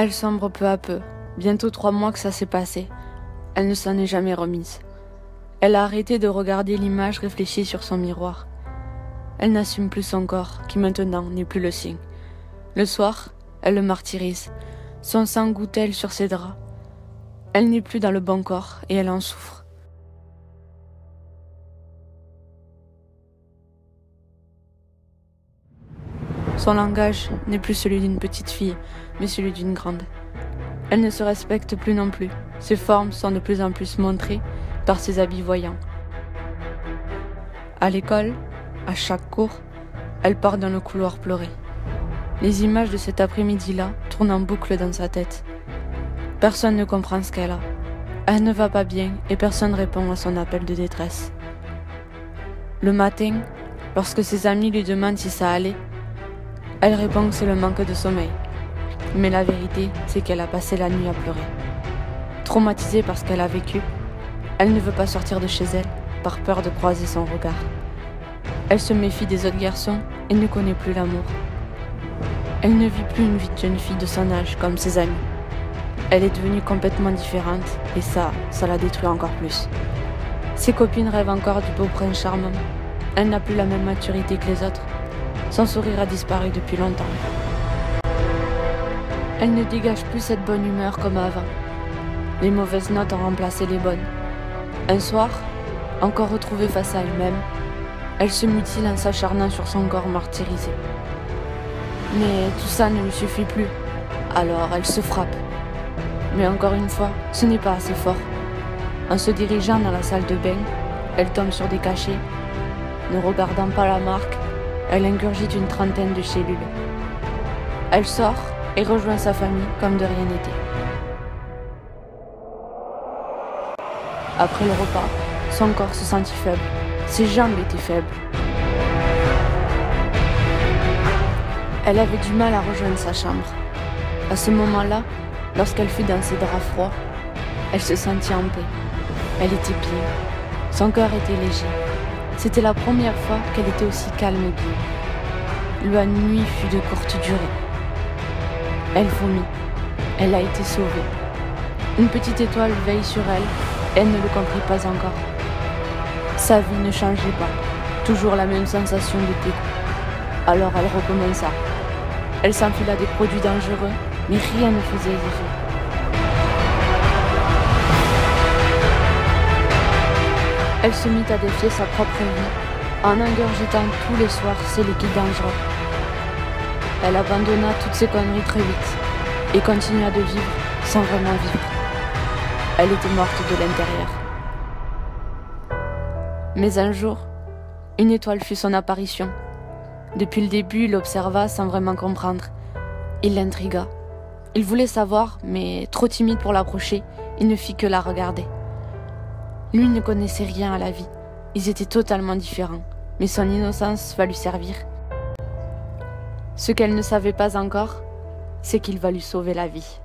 Elle sombre peu à peu. Bientôt 3 mois que ça s'est passé. Elle ne s'en est jamais remise. Elle a arrêté de regarder l'image réfléchie sur son miroir. Elle n'assume plus son corps, qui maintenant n'est plus le sien. Le soir, elle le martyrise. Son sang goutèle sur ses draps. Elle n'est plus dans le bon corps et elle en souffre. Son langage n'est plus celui d'une petite fille, mais celui d'une grande. Elle ne se respecte plus non plus. Ses formes sont de plus en plus montrées par ses habits voyants. À l'école, à chaque cours, elle part dans le couloir pleurer. Les images de cet après-midi-là tournent en boucle dans sa tête. Personne ne comprend ce qu'elle a. Elle ne va pas bien et personne ne répond à son appel de détresse. Le matin, lorsque ses amis lui demandent si ça allait, elle répond que c'est le manque de sommeil. Mais la vérité, c'est qu'elle a passé la nuit à pleurer. Traumatisée par ce qu'elle a vécu, elle ne veut pas sortir de chez elle par peur de croiser son regard. Elle se méfie des autres garçons et ne connaît plus l'amour. Elle ne vit plus une vie de jeune fille de son âge comme ses amis. Elle est devenue complètement différente et ça la détruit encore plus. Ses copines rêvent encore du beau prince charmant. Elle n'a plus la même maturité que les autres. Son sourire a disparu depuis longtemps. Elle ne dégage plus cette bonne humeur comme avant. Les mauvaises notes ont remplacé les bonnes. Un soir, encore retrouvée face à elle-même, elle se mutile en s'acharnant sur son corps martyrisé. Mais tout ça ne lui suffit plus, alors elle se frappe. Mais encore une fois, ce n'est pas assez fort. En se dirigeant dans la salle de bain, elle tombe sur des cachets. Ne regardant pas la marque, elle ingurgite une trentaine de cellules. Elle sort et rejoint sa famille comme de rien n'était. Après le repas, son corps se sentit faible. Ses jambes étaient faibles. Elle avait du mal à rejoindre sa chambre. À ce moment-là, lorsqu'elle fut dans ses draps froids, elle se sentit en paix. Elle était bien. Son cœur était léger. C'était la première fois qu'elle était aussi calme et bien. La nuit fut de courte durée. Elle vomit. Elle a été sauvée. Une petite étoile veille sur elle. Elle ne le comprit pas encore. Sa vie ne changeait pas. Toujours la même sensation de dégoût. Alors elle recommença. Elle s'enfila des produits dangereux, mais rien ne faisait effet. Elle se mit à défier sa propre vie, en ingurgitant tous les soirs ses liquides dangereux. Elle abandonna toutes ses conneries très vite, et continua de vivre sans vraiment vivre. Elle était morte de l'intérieur. Mais un jour, une étoile fut son apparition. Depuis le début, il l'observa sans vraiment comprendre. Il l'intrigua. Il voulait savoir, mais trop timide pour l'approcher, il ne fit que la regarder. Lui ne connaissait rien à la vie. Ils étaient totalement différents, mais son innocence va lui servir. Ce qu'elle ne savait pas encore, c'est qu'il va lui sauver la vie.